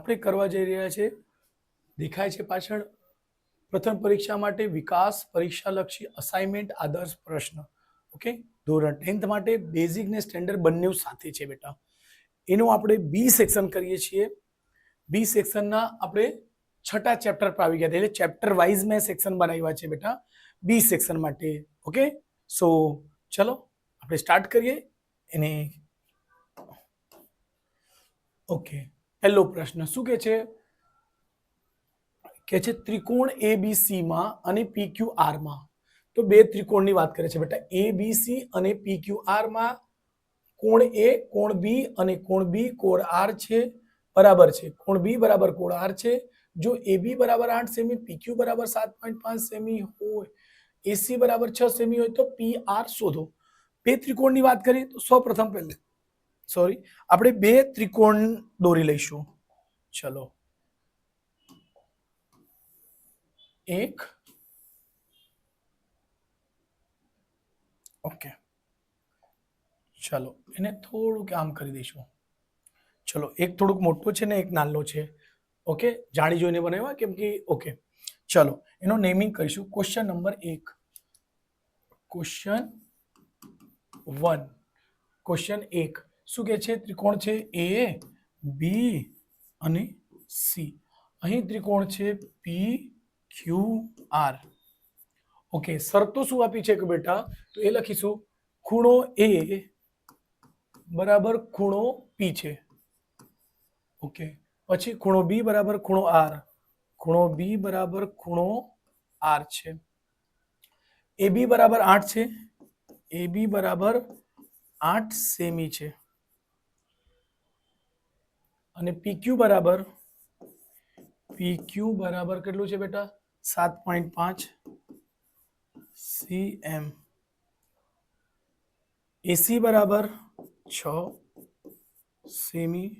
આપણે કરવા જઈ રહ્યા છે, દેખાય છે પાછળ, પ્રથમ પરીક્ષા માટે વિકાસ પરીક્ષાલક્ષી અસાઇનમેન્ટ આદર્શ પ્રશ્ન. ઓકે, ધોરણ 10th માટે બેઝિક ને સ્ટેન્ડર્ડ બંને સાથે છે બેટા. એનું આપણે બી સેક્શન કરીએ છીએ. બી સેક્શનના આપણે છઠ્ઠા ચેપ્ટર પર આવી ગયા, એટલે ચેપ્ટર વાઇઝ મેં સેક્શન બનાવ્યા છે બેટા બી સેક્શન માટે. ઓકે, સો ચલો આપણે સ્ટાર્ટ કરીએ એને. ઓકે, પહેલો પ્રશ્ન શું કે છે? ત્રિકોણ એબીસી માં અને પીક્યુઆર માં. તો બે ત્રિકોણની વાત કરે છે બેટા, એબીસી અને પીક્યુઆર માં કોણ એ, કોણ બી અને કોણ બી કોણ આર છે, બરાબર છે. કોણ બી બરાબર કોણ આર છે. જો એબી બરાબર 8 સેમી, પીક્યુ બરાબર 7.5 સેમી હોય, એસી બરાબર 6 સેમી હોય તો પી આર શોધો. બે ત્રિકોણની વાત કરીએ તો સૌપ્રથમ પહેલે આપણે બે ત્રિકોણ દોરી લઈશું. ચલો, એક, ઓકે, ચલો એને થોડુંક આમ કરી દઈશું. ચલો, એક થોડુંક મોટું છે ને એક નાનો છે. ઓકે, જાણી જોઈને બનાવ્યા કેમ કે ઓકે. ચલો એનો નેમિંગ કરીશું. Question number 1, question 1. ક્વેશ્ચન 1 શું કે છે? ત્રિકોણ છે એ બી અને સી. અહીં ત્રિકોણ છે પી ક્યુ આર. ઓકે, શરતો શું આપી છે કે બેટા? તો એ લખીશું, ખૂણો એ બરાબર ખૂણો પી છે. ઓકે, પછી ખૂણો બી બરાબર ખૂણો આર. ખૂણો બી બરાબર ખૂણો આર છે. એ બી બરાબર 8 છે. એ બી બરાબર 8 સેમી છે. અને પીક્યુ બરાબર કેટલું છે બેટા? 7.5 cm. એસી બરાબર 6 સેમી.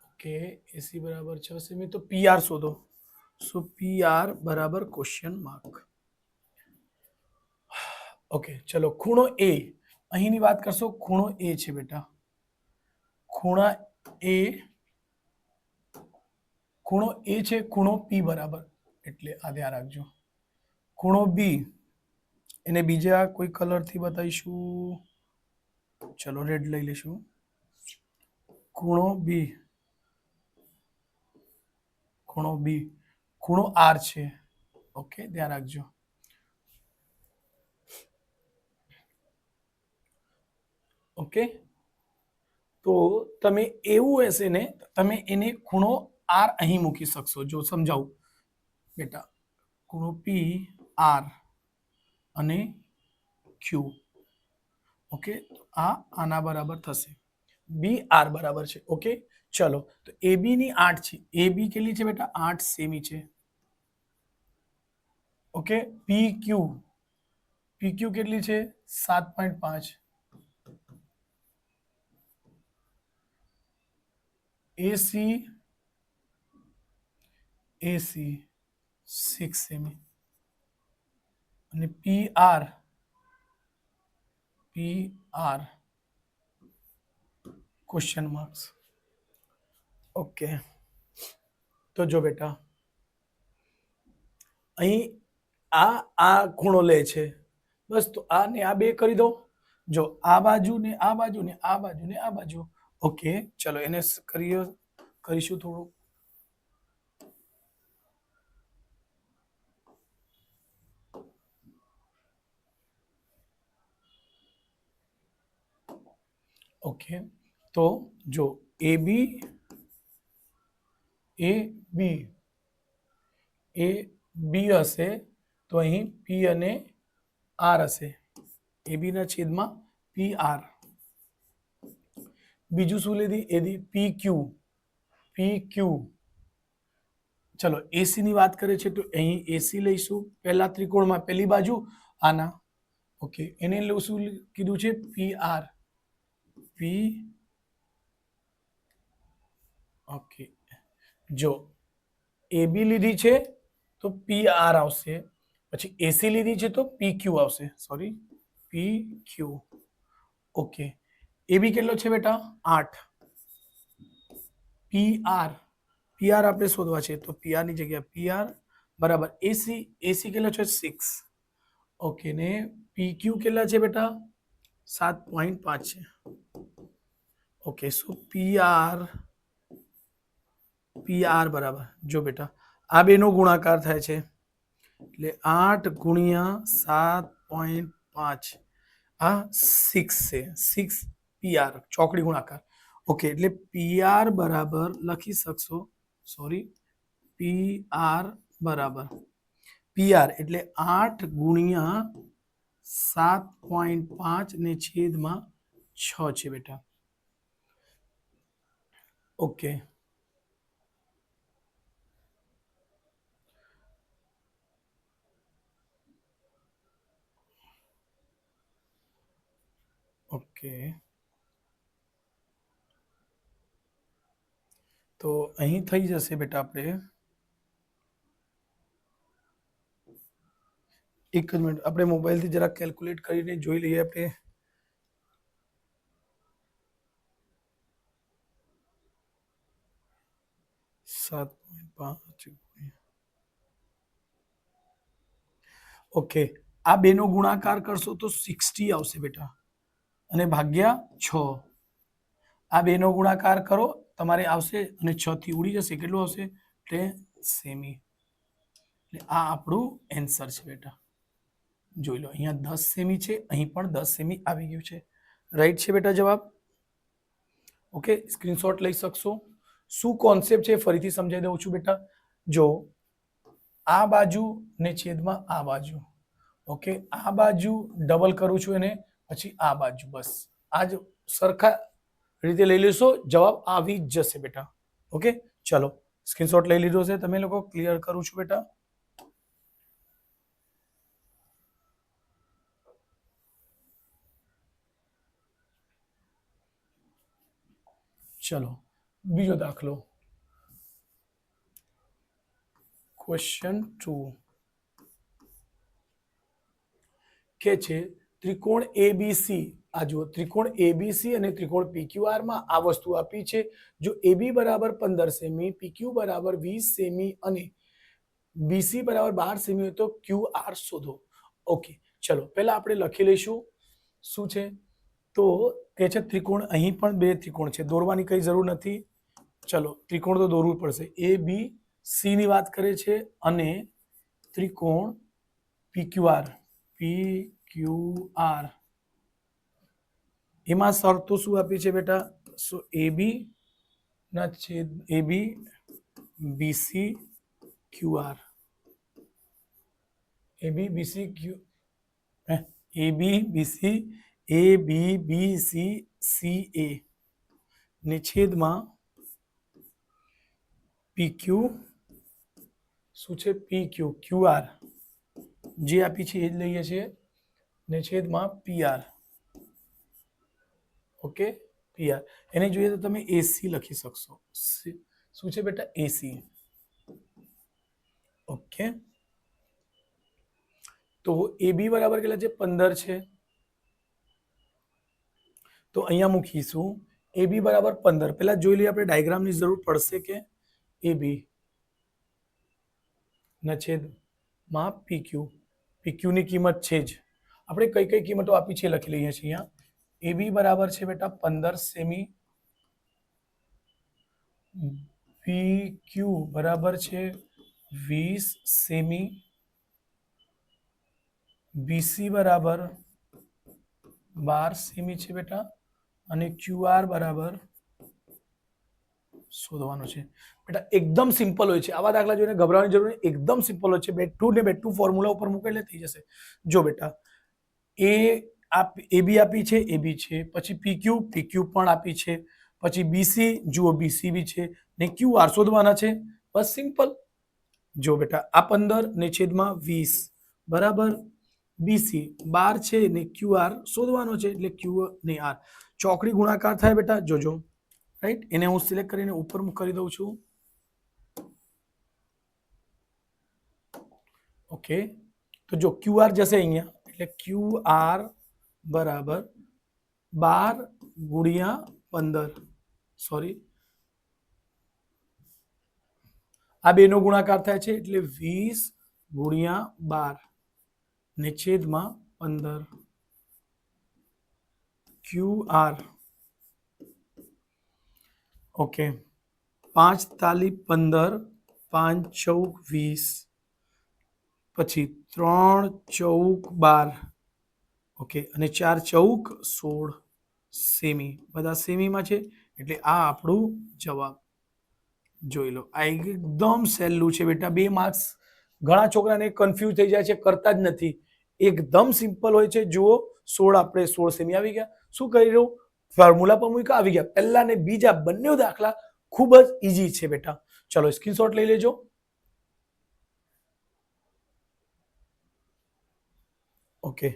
ઓકે, એસી બરાબર 6 સેમી. તો પીઆર શોધો. સો પીઆર બરાબર ક્વેશ્ચન માર્ક. ઓકે, ચલો ખૂણો એ, અહીંની વાત કરશો. ખૂણો એ છે બેટા, ખૂણો એ છે ખૂણો પી બરાબર, એટલે આ ધ્યાન રાખજો. ખૂણો બી, એને બીજા કોઈ કલરથી બતાવીશું. ચલો રેડ લઈ લઈશું. ખૂણો બી ખૂણો આર છે. ઓકે, ધ્યાન રાખજો. ઓકે, તો તમે એવું હશે ને, તમે એને ખૂણો આર અહીં મૂકી શકશો. જો સમજાવું બેટા, ખૂણો પી આર અને ક્યુ. ઓકે, આ આના બરાબર થશે. બી આર બરાબર છે. ઓકે, ચલો તો એ બી ની 8 છે. એ બી કેટલી છે બેટા? 8 સેમી છે. ઓકે, પી ક્યુ કેટલી છે? 7.5. એસી 6 સેમી. અને P R question marks. Okay, તો જો બેટા અહીં આ ખૂણો લે છે, બસ. તો આ ને આ બે કરી દો. જો આ બાજુ ને આ બાજુ ને આ બાજુ ને આ બાજુ. ઓકે, ચલો એને કરીશું થોડું. ઓકે, તો જો એ બી હશે તો અહીં પી અને આર હશે. એ બી ના છેદમાં પી આર. બીજું શું લીધી? એથી પી ક્યુ. ચલો એસી ની વાત કરે છે તો અહીં એસી લઈશું. પહેલા ત્રિકોણમાં પહેલી બાજુ આના. ઓકે, એને શું કીધું છે? P R. ઓકે, જો એ બી લીધી છે તો પી આર આવશે. પછી એસી લીધી છે તો પી ક્યુ આવશે. પી ક્યુ. ઓકે, એ બી કેટલો છે બેટા? 8. PR PR આપણે શોધવા છે તો PR ની જગ્યાએ PR બરાબર AC કેટલા છે 6 ઓકે ને PQ કેટલા છે બેટા 7.5 છે ઓકે સો PR બરાબર જો બેટા આ બેનો ગુણાકાર થાય છે એટલે 8 ગુણ્યા 7.5 આ 6 છે 6 PR ચોકડી ગુણાકાર ઓકે એટલે PR બરાબર લખી શકશો સોરી PR બરાબર PR એટલે 8 ગુણ્યા 7.5 ને છેદમાં 6 છે બેટા ઓકે ઓકે તો અહીં થઈ જશે બેટા આપણે એક જ મિનિટ આપણે મોબાઈલથી જરા કેલ્ક્યુલેટ કરીને જોઈ લઈએ આપણે 7.5 ઓકે આ બેનો ગુણાકાર કરશો તો 60 આવશે બેટા અને ભાગ્યા 6 આ બેનો ગુણાકાર કરો તમારે આવશે અને 6 થી ઉડી જશે કેટલું આવશે એટલે સેમી એટલે આ આપણું આન્સર છે બેટા જોઈ લો અહીંયા 10 સેમી છે અહીં પણ 10 સેમી આવી ગયું છે રાઈટ છે બેટા જવાબ ઓકે સ્ક્રીનશોટ લઈ શકશો શું કોન્સેપ્ટ છે ફરીથી સમજાવી દઉં છું બેટા જો આ બાજુ ને છેદમાં આ બાજુ ઓકે આ બાજુ ડબલ કરું છું એને પછી આ બાજુ બસ આ જ સરખા રીતે લઈ લેશો જવાબ આવી જ જશે બેટા ઓકે ચલો સ્ક્રીનશોટ લઈ લીધો છે તમે લોકો ક્લિયર કરું છું બેટા ચલો બીજો દાખલો ક્વેશ્ચન 2 કે છે ત્રિકોણ ABC આ જુઓ ત્રિકોણ ABC અને ત્રિકોણ PQR માં આ વસ્તુ આપી છે જો AB બરાબર 15 સેમી PQ બરાબર 20 સેમી અને BC બરાબર 12 સેમી હોય તો QR શોધો ઓકે ચલો પહેલા આપણે લખી લઈશું શું છે તો કે છે ત્રિકોણ અહીં પણ બે ત્રિકોણ છે દોરવાની કઈ જરૂર નથી ચલો ત્રિકોણ તો દોરવું પડશે ABC ની વાત કરે છે અને ત્રિકોણ PQR એમાં શરતો શું આપી છે બેટા સો AB ના છેદ AB BC QR AB BC Q AB BC AB BC CA ને છેદમાં PQ શું છે PQ QR જે આપી છે એ જ લઈએ છીએ ને છેદમાં PR ઓકે PR એને જોઈએ તો તમે AC લખી શકશો શું છે બેટા AC ઓકે તો AB બરાબર કેટલા છે 15 છે તો અહીંયા મૂકીશું AB બરાબર 15 પહેલા જોઈ લઈએ આપણે ડાયાગ્રામની જરૂર પડશે કે AB ના છેદમાં PQ PQ ની કિંમત છે જ આપણે કઈ કઈ કિંમતો આપી છે લખી લઈએ છીએ અહીંયા AB બરાબર છે બેટા 15 સેમી PQ બરાબર છે 20 સેમી BC બરાબર 12 સેમી છે બેટા અને QR બરાબર શોધવાનો છે બેટા એકદમ સિમ્પલ હોય છે આવા દાખલા જોઈને ગભરાવાની જરૂર નહીં એકદમ સિમ્પલ હોય છે બેટુ ફોર્મ્યુલા ઉપર મૂકે એટલે થઈ જશે જો બેટા AB આપી છે AB છે પછી PQ પણ આપી છે પછી BC જુઓ BC બી છે ને QR શોધવાના છે બસ સિમ્પલ જો બેટા આ 15 ને છેદમાં 20 બરાબર BC 12 છે ને QR શોધવાનો છે એટલે Q ને R ચોકડી ગુણાકાર થાય બેટા જોજો રાઈટ એને હું સિલેક્ટ કરીને ઉપર કરી દઉં છું ઓકે તો જો QR જશે અહીંયા એટલે QR બરાબર 12 ગુણ્યા 15 સોરી આ બેનો ગુણાકાર થાય છે એટલે 20 ગુણ્યા 12 ને છેદમાં 15 QR. ઓકે, 5 તાલી 15, 5 ચૌક 20, પછી 3 ચૌક 12, ઓકે, અને 4 ચૌક 16 સેમી. બધા સેમીમાં છે એટલે આ આપણું જવાબ. જોઈ લો, આ એકદમ સહેલું છે બેટા. 2 માર્ક્સ. ઘણા છોકરાને કન્ફ્યુઝ થઈ જાય છે, કરતા જ નથી. એકદમ સિમ્પલ હોય છે. જુઓ, 16 આપણે 16 સેમી આવી ગયા. શું કરી રહ્યું? ફોર્મ્યુલા પર મૂક્યા, આવી ગયા. પહેલા ને બીજા બંને દાખલા ખૂબ જ ઈઝી છે બેટા. ચલો સ્ક્રીનશોટ લઈ લેજો. ઓકે,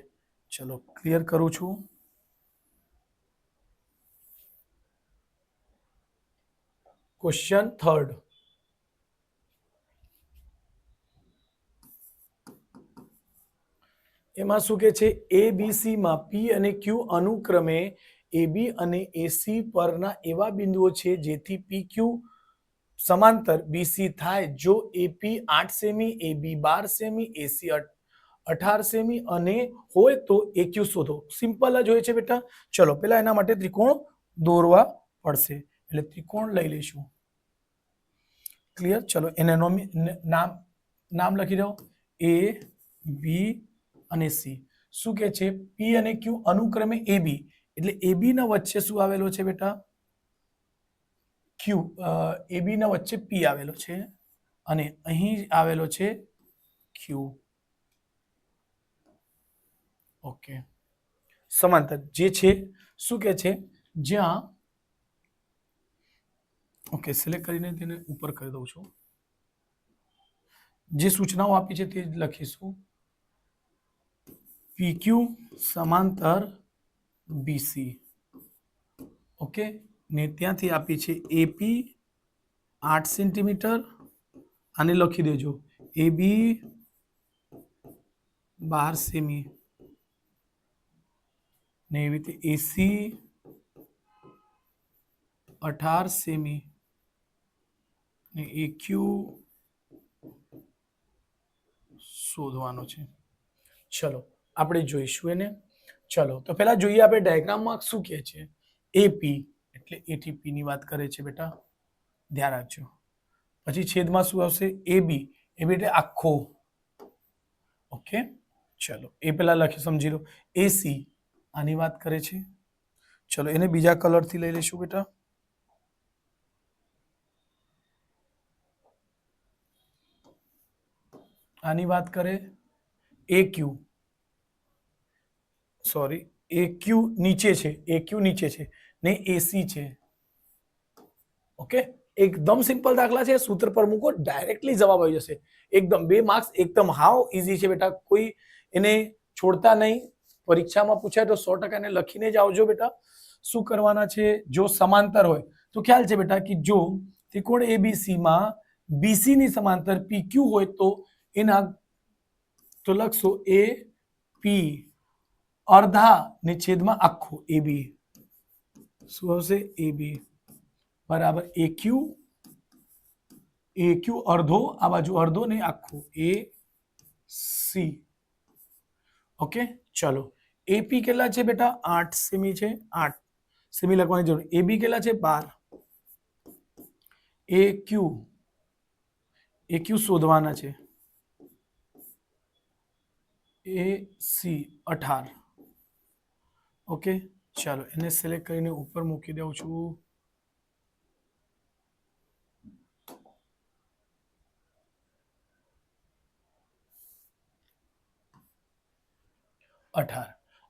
ચલો ક્લિયર કરું છું. Question third. એમાં શું કે છે? ABC માં P અને Q અનુક્રમે AB અને AC પરના એવા બિંદુઓ છે જેથી PQ સમાંતર BC થાય જો AP 8 semi, AB 12 semi, AC 18 semi અને હોય તો AQ શોધો. સિમ્પલ જ હોય છે બેટા. ચલો પેલા એના માટે ત્રિકોણ દોરવા પડશે, એટલે ત્રિકોણ લઈ લઈશું. ક્લિયર? ચલો એને નામ લખી દો, A, B અને C. શું કે છે? P અને Q અનુક્રમે AB, એટલે AB ના વચ્ચે શું આવેલો છે બેટા? Q. AB ના વચ્ચે P આવેલો છે અને અહીં આવેલો છે Q. ઓકે, સમાંતર જે છે. શું કે છે? જ્યાં, ઓકે, સિલેક્ટ કરીને તેને ઉપર કરી દઉં છું. જે સૂચનાઓ આપી છે તે જ લખીશું. PQ સમાંતર BC. ઓકે, ને ત્યાંથી આપી છે AP 8 સેન્ટીમીટર. આને લખી દેજો AB 12 સેમી ને એવી રીતે AC 18 સેમી ને AQ શોધવાનો છે. ચલો આપણે જોઈશું એને. ચલો તો પહેલા જોઈએ આપણે ડાયાગ્રામમાં શું કહે છે. AP એટલે ATP ની વાત કરે છે બેટા, ધ્યાન રાખજો. પછી છેદમાં શું આવશે? AB. AB એટલે આખો. ઓકે, ચલો એ પેલા લખી સમજી લો. AC આની વાત કરે છે. ચલો એને બીજા કલરથી લઈ લઈશું બેટા. આની વાત કરે. AQ, સોરી, AQ નીચે છે, AQ નીચે છે ને AC છે. ઓકે, એકદમ સિમ્પલ દાખલા છે. સૂત્ર પર મૂકો, ડાયરેક્ટલી જવાબ આવી જશે. એકદમ 2 માર્ક્સ એકદમ હાવ ઈઝી છે બેટા. કોઈ એને છોડતા નહીં. પરીક્ષામાં પૂછાય તો 100% એને લખીને જ આવજો બેટા. શું કરવાના છે? જો સમાંતર હોય તો ખ્યાલ છે બેટા કે જો ત્રિકોણ ABC માં BC ની સમાંતર PQ હોય તો એના તો લખશો AP અર્ધા ને છેદમાં આખું AB. શું આવશે? AB બરાબર AQ અડધો, આ બાજુ અડધો ને આખું AC. ઓકે, ચલો AP કેટલા છે બેટા? 8 સેમી છે. 8 સેમી લખવાની જરૂર. AB કેટલા છે? 12. AQ શોધવાના છે. AC 18. ઓકે, ચાલો એને સિલેક્ટ કરીને ઉપર મૂકી દઉં છું.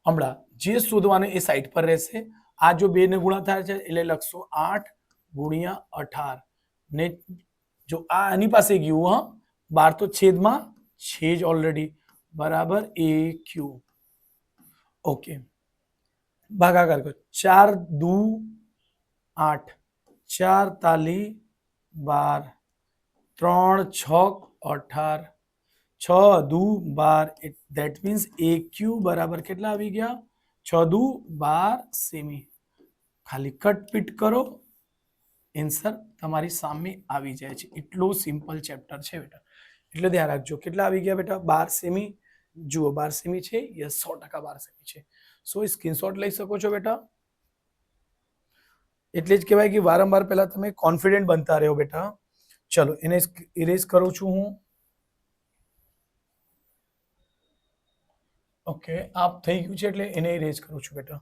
હમણાં જે શોધવાનું એ સાઈડ પર રહેશે. આ જો 2 ને ગુણા થાય છે એટલે લખશો 8 ગુણ્યા 18 ને જો આ આની પાસે ગયું, હા 12 તો છેદમાં છે જ ઓલરેડી, બરાબર AQ. ઓકે, ભાગાકાર કરો. 4 દુ 8, 4 તાલી 12, 3 છક 18, 6 દુ 12. ધેટ મીન્સ AQ બરાબર કેટલા આવી ગયા? 6 દુ 12 સેમી. ખાલી કટ પીટ કરો, એન્સર તમારી સામે આવી જાય છે. એટલું સિમ્પલ ચેપ્ટર છે બેટા, એટલે ધ્યાન રાખજો. કેટલા આવી ગયા બેટા? 12 સેમી. જુઓ 12 સેમી છે. યસ, 100% 12 સેમી છે. સો સ્ક્રીનશોટ લઈ શકો છો બેટા. એટલે જ કહેવાય કે વારંવાર પહેલા તમે કોન્ફિડન્ટ બનતા રહ્યો બેટા. ચલો એને ઇરેઝ કરું છું હું. ઓકે, આપ થઈ ગયું છે એટલે એને ઇરેઝ કરું છું બેટા.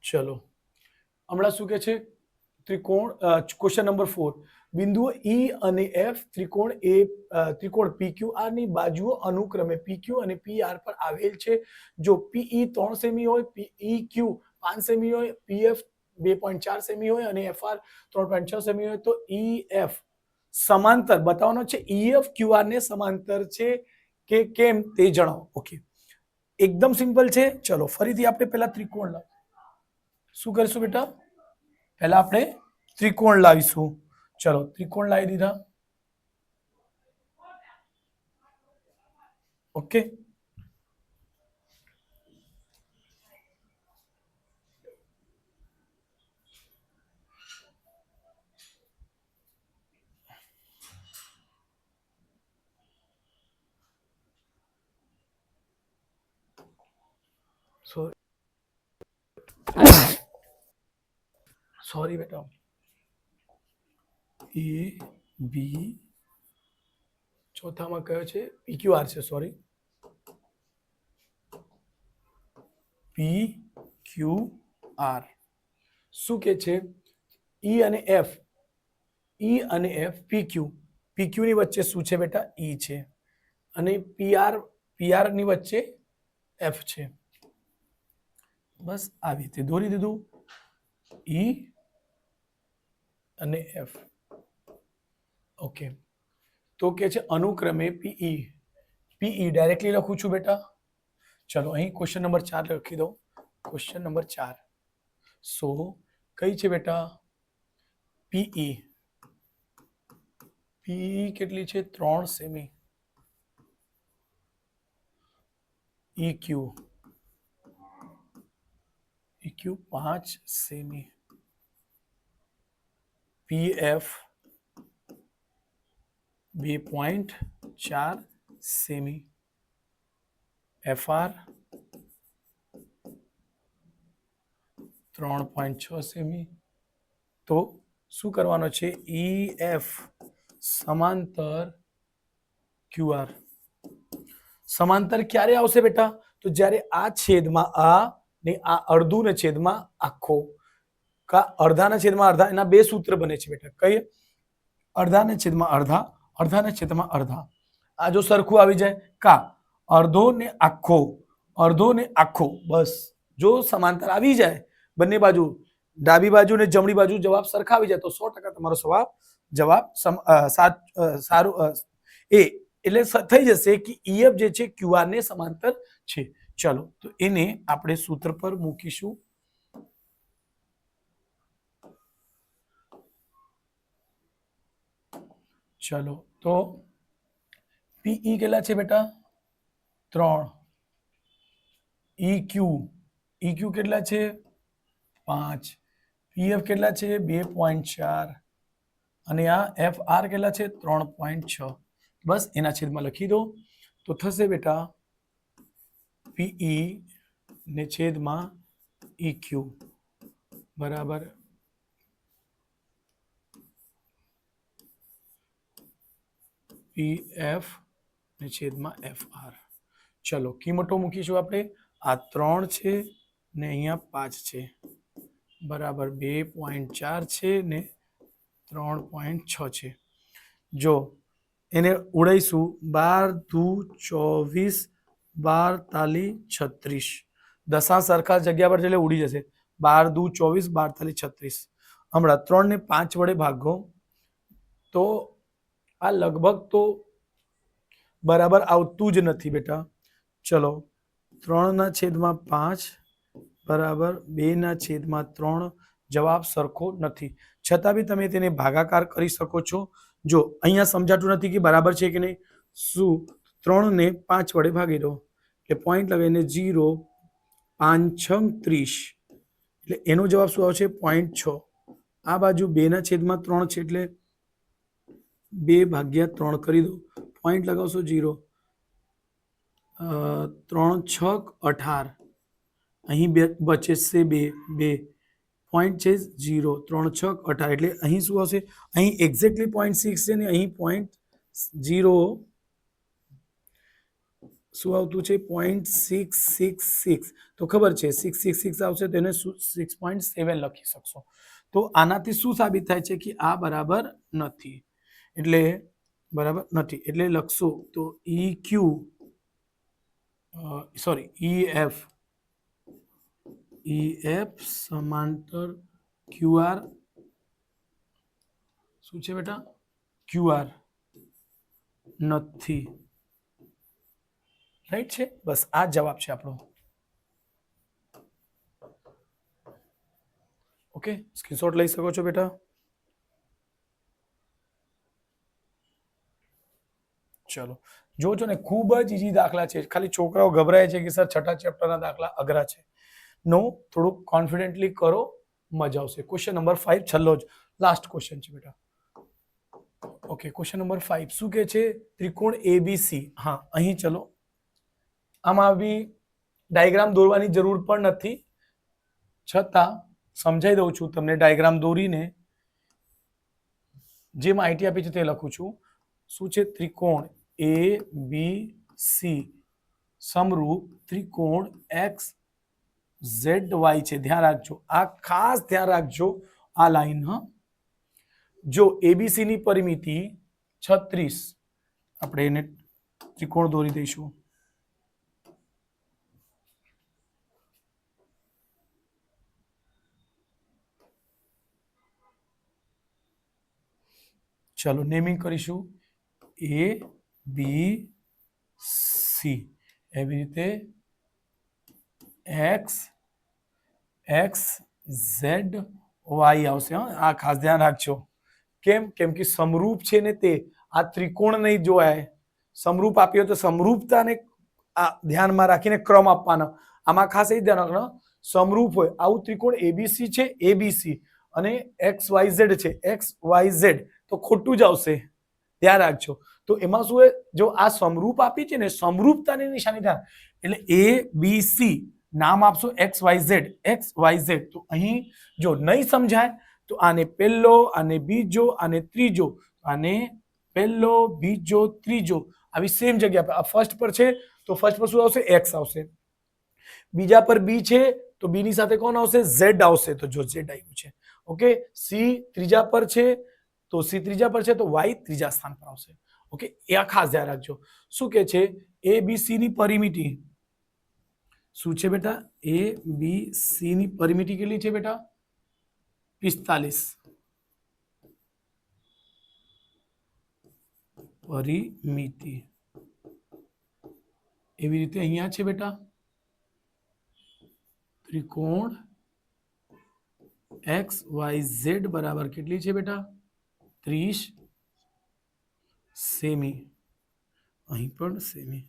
ચલો હમણાં શું કે છે? ત્રિકોણ ક્વેશ્ચન નંબર 4. બિંદુઓ E અને F ત્રિકોણ PQR ની બાજુઓ અનુક્રમે PQ અને PR પર આવેલ છે. જો PE 3 સેમી હોય, PEQ 5 સેમી હોય, PF 2.4 સેમી હોય અને FR 3.6 સેમી હોય તો EF સમાંતર બતાવવાનો છે. EF QR ને સમાંતર છે કે કેમ તે જણાવો. ઓકે, એકદમ સિમ્પલ છે. ચલો ફરીથી આપણે પહેલા ત્રિકોણ શું કરીશું બેટા? પહેલા આપણે ત્રિકોણ લાવીશું. ચલો ત્રિકોણ લાવી દીધા. ઓકે, સોરી બેટા. એ બી ચોથામાં કયો છે? PQR છે. સોરી, PQR શું કે છે? E અને F PQ ની વચ્ચે શું છે બેટા? E છે. અને PR ની વચ્ચે F છે. બસ આવી રીતે દોરી દીધું. E અને F. ઓકે, તો કે છે અનુક્રમે PE ડાયરેક્ટલી લખું છું બેટા. ચલો અહીં ક્વેશ્ચન નંબર 4 લખી દો. Question number 4. સો કઈ છે બેટા? PE કેટલી છે? 3 semi. EQ 5 semi. PF 2.4 semi. FR 3.6 semi. તો શું કરવાનો છે? EF સમાંતર QR. સમાંતર ક્યારે આવશે બેટા? તો જ્યારે આ છેદમાં આ ને આ અડધું ને છેદમાં આખો, કા અડધાના છેદમાં અડધા, એના બે સૂત્ર બને છે બેટા. કઈ? અડધાને છેદમાં અડધા, અડધાને છેદમાં અડધા. આ જો સરખું આવી જાય, કા અડધો ને આખો, અડધો ને આખો, બસ જો સમાંતર આવી જાય બંને બાજુ, ડાબી બાજુ ને જમણી બાજુ જવાબ સરખા આવી જાય તો 100% તમારો જવાબ સારું એટલે થઈ જશે કે EF જે છે QR ને સમાંતર છે. ચલો તો એને આપણે સૂત્ર પર મૂકીશું. ચલો તો PE કેટલા છે બેટા? 3. EQ કેટલા છે? 5. PF કેટલા છે? 2.4. અને આ FR કેટલા છે? 3.6. બસ એના છેદમાં લખી દો તો થશે બેટા PE ને છેદમાં EQ બરાબર PF ને છેદમાં FR. ચલો કિંમતો મૂકીશું આપણે. આ 3 છે ને અહીંયા 5 છે બરાબર 2.4 છે ને 3.6 છે. જો એને ઉડાઈશું 12 દુ 24 12 તાલી 36. દશાંશ સરખા જગ્યા પર એટલે ઉડી જશે. 12 દુ 24 12 તાલી 36. હમણાં 3 ને 5 વડે ભાગો તો આ લગભગ તો બરાબર આવતું જ નથી બેટા. ચલો 3/5 બરાબર 2/3. જવાબ સરખો નથી. છતાં બી તમે તેને ભાગાકાર કરી શકો છો. જો અહીંયા સમજાતું નથી કે બરાબર છે કે નહીં. શું 3 ને 5 વડે ભાગી દો એટલે પોઈન્ટ લગાવીને 0 5 6 30 એટલે એનો જવાબ શું આવશે 0.6. આ બાજુ 2/3 છે એટલે 2/3 કરી દો, પોઈન્ટ લગાવશો 0 3 6 18 અહીં બચે છે 2 પોઈન્ટ છે 0 3 6 18 એટલે અહીં શું આવશે અહીં એક્ઝેક્ટલી 0.6 છે ને અહીં 0 શું આવતું છે 0.666 તો ખબર છે 666 આવશે તો એને 6.7 લખી શકશો. તો આનાથી શું સાબિત થાય છે કે આ બરાબર નથી એટલે લખશો તો EF સમાંતર QR શું છે બેટા QR નથી. રાઈટ છે, બસ આ જવાબ છે આપણો. ઓકે, સ્ક્રીનશોટ લઈ શકો છો બેટા. ચલો જોજો ને, ખૂબ જ ઈઝી દાખલા છે. ખાલી છોકરાઓ ગભરાય છે કે સર છઠ્ઠા ચેપ્ટરના દાખલા અઘરા છે. નો, થોડુંક કોન્ફિડન્ટલી કરો, મજા આવશે. ક્વેશ્ચન નંબર 5 છેલ્લો જ લાસ્ટ ક્વેશ્ચન છે બેટા. ઓકે, ક્વેશ્ચન નંબર 5 શું કહે છે? ત્રિકોણ ABC. હા, અહીં ચલો, આમાં બી ડાયાગ્રામ દોરવાની જરૂર પણ નથી, છતાં સમજાઈ દઉં છું તમને. ડાયાગ્રામ દોરીને જે માહિતી આપી છે તે લખું છું. શું છે? ત્રિકોણ ABC સમરૂપ ત્રિકોણ XZY છે. ધ્યાન રાખજો, આ ખાસ ધ્યાન રાખજો આ લાઈન. હા, જો ABC ની પરિમિતિ 36, આપણે એને ત્રિકોણ દોરી દઈશું. ચલો નેમિંગ કરીશું ABC. એવી રીતે XZY આવશે. આ ખાસ ધ્યાન રાખજો. કેમ કે સમરૂપ છે ને તે આ ત્રિકોણ નહીં જોવાય. સમરૂપ આપ્યો તો સમરૂપતાને ધ્યાનમાં રાખીને ક્રમ આપવાનો. આમાં ખાસ એ ધ્યાન રાખવાનું, સમરૂપ હોય આવું ત્રિકોણ ABC છે, ABC અને XYZ છે, XYZ તો ખોટું જ આવશે. ધ્યાન રાખજો. તો એમાં શું હોય, જો આ સમરૂપ આપી છે ને, સમરૂપતાની નિશાની થાય એટલે ABC નામ આપશો XYZ. તો અહીં જો નહીં સમજાય તો આને પહેલો, આને બીજો, આને ત્રીજો, આને પહેલો, બીજો, ત્રીજો આવી સેમ જગ્યા પર. આ ફર્સ્ટ પર છે તો ફર્સ્ટ પર શું આવશે? X આવશે. બીજા પર B છે તો B ની સાથે કોણ આવશે? Z આવશે. તો જો Z આવ્યું છે. ઓકે, C ત્રીજા પર છે તો C ત્રીજા પર છે તો Y ત્રીજા સ્થાન પર આવશે. ઓકે, એ આ ખાસ ધ્યાન રાખજો. શું કે છે? ABC ની પરિમિતિ શું છે બેટા? ABC ની પરિમિતિ કેટલી છે બેટા? 45 પરિમિતિ. એવી રીતે અહીંયા છે બેટા ત્રિકોણ XYZ બરાબર કેટલી છે બેટા? 30 સેમી. અહીં પણ સેમી.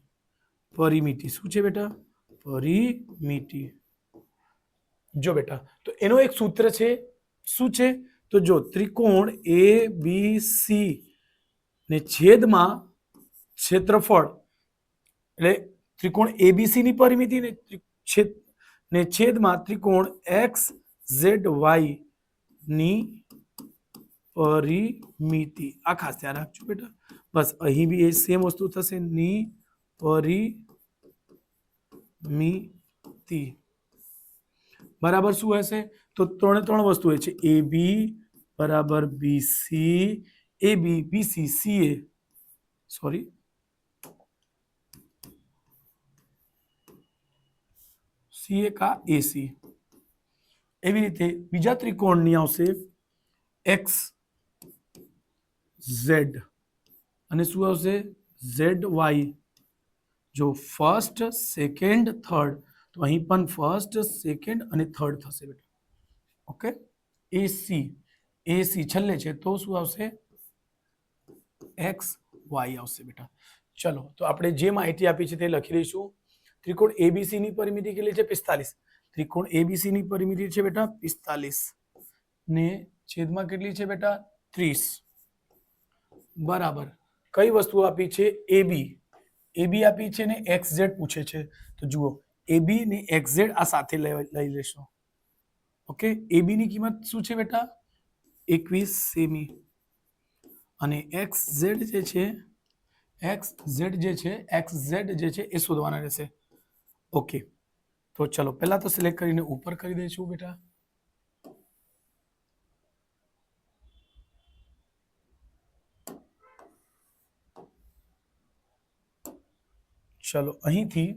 પરિમિતિ શું છે બેટા? પરિમિતિ. જો બેટા, તો એનો એક સૂત્ર છે. શું છે? તો જો ત્રિકોણ ABC ને છેદમાં ક્ષેત્રફળ, એટલે ત્રિકોણ ABC ની પરિમિતિ ને છેદમાં ત્રિકોણ XZY ની પરિમિતિ. આ ખાસ ધ્યાન રાખજો બેટા. બસ અહીં બી એ સેમ વસ્તુ થશે, ની પરિમિતિ બરાબર શું હશે? તો ત્રણ વસ્તુ હોય છે. AB બરાબર BC, AB BC CA, sorry CA કા AC. એવી રીતે બીજા ત્રિકોણની આવશે XZ અને શું આવશે? ZY. જો ફર્સ્ટ, સેકન્ડ, થર્ડ તો અહીં પણ ફર્સ્ટ, સેકન્ડ અને થર્ડ થશે બેટા. ઓકે, AC છેલ્લે છે તો શું આવશે? XY આવશે બેટા. ચલો તો આપણે જે માહિતી આપી છે તે લખી દઈશું. ત્રિકોણ એબીસી ની પરિમિતિ કેટલી છે? 45. ત્રિકોણ એબીસી ની પરિમિતિ છે બેટા 45 ને છેદમાં કેટલી છે બેટા? 30. બરાબર. કઈ વસ્તુ આપી છે? એબી. એબી આપી છે ને XZ પૂછે છે. તો જુઓ એબી ને XZ આ સાથે લઈ લેશો. ઓકે, એબી ની કિંમત શું છે બેટા? 21 સેમી અને XZ જે છે XZ જે છે એ શોધવાના રહેશે. ઓકે, તો ચલો પહેલા તો સિલેક્ટ કરીને ઉપર કરી દઈશું બેટા. ચલો અહીંથી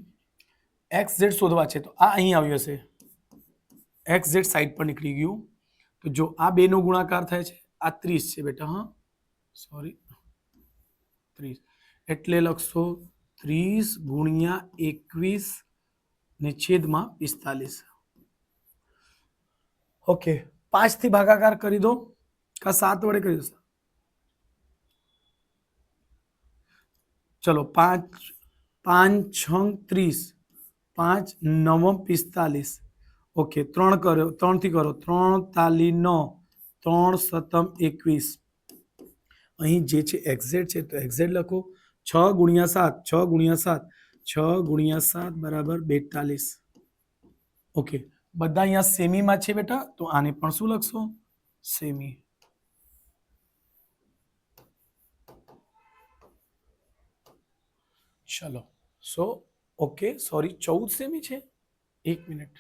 XZ શોધવા છે તો આ અહીં આવ્યું હશે. XZ સાઈડ પર નીકળી ગયું. તો જો આ બે નો ગુણાકાર થાય છે, આ 30 છે બેટા. હા સોરી 30 એટલે લખશો 30 ગુણ્યા 21 ને છેદમાં 45. ઓકે, 5 થી ભાગાકાર કરી દો કા 7 વડે કરી દો. ચલો 5 5 6 30 5 9 45. ઓકે, 3 કર્યો, 3 થી કરો, 3 તાલી 9 3 સતમ 21. અહીં જે છે XZ છે તો XZ લખો. 6 ગુણ્યા 7 6 ગુણ્યા 7 6 ગુણ્યા 7 બરાબર 42. ઓકે, બધા અહીંયા સેમીમાં છે બેટા, તો આને પણ શું લખશો? સેમી. ચલો સો ઓકે, સોરી 14 સેમી છે. 1 મિનિટ.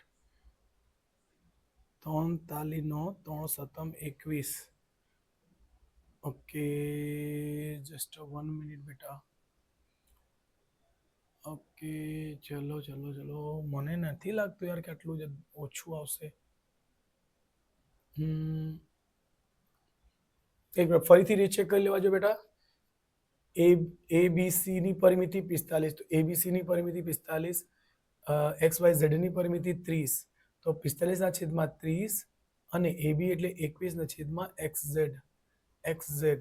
3 તાલી 9 3 સતમ 21. ઓકે, જસ્ટ 1 મિનિટ બેટા. ઓકે, ચલો ચલો ચલો, મને નથી લાગતું યાર કે આટલું જ ઓછું આવશે. એક વાર ફરીથી રીચેક કરી લેવા જો બેટા. એબીસી ની પરિમિતિ 45, તો એબીસી ની પરિમિતિ 45, XYZ ની પરિમિતિ 30, તો 45 ના છેદમાં 30 અને એબી એટલે 21 ના છેદમાં XZ.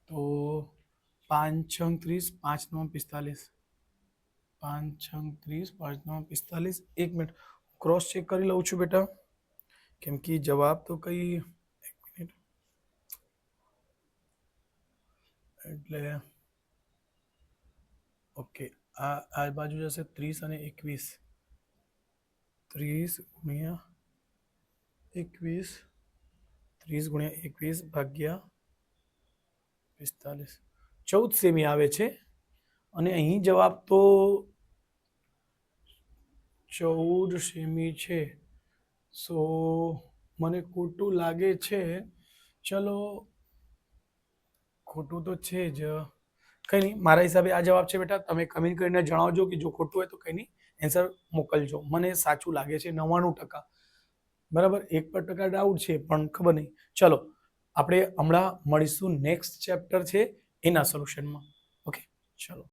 તો 5 6 30 5 9 45. 5 6 30 5 9 45. 1 મિનિટ ક્રોસ ચેક કરી લઉં છું બેટા, કેમ કે જવાબ તો કઈ 1 મિનિટ એટલે ઓકે, આ બાજુ જશે 30 અને 21. 30 ગુણ્યા 21 30 ગુણ્યા 21 ભાગ્યા 45 14 સેમી આવે છે. અને અહીં જવાબ તો 14 સેમી છે. સો મને ખોટું લાગે છે. ચલો ખોટું તો છે જ, કંઈ નહીં. મારા હિસાબે આ જવાબ છે બેટા. તમે કમેન્ટ કરીને જણાવજો કે જો ખોટું હોય તો કંઈ નહીં, એન્સર મોકલજો. મને સાચું લાગે છે 99%. બરાબર, 1% ડાઉટ છે પણ ખબર નહીં. ચલો આપણે હમણાં મળીશું નેક્સ્ટ ચેપ્ટર છે એના સોલ્યુશનમાં. ઓકે ચલો.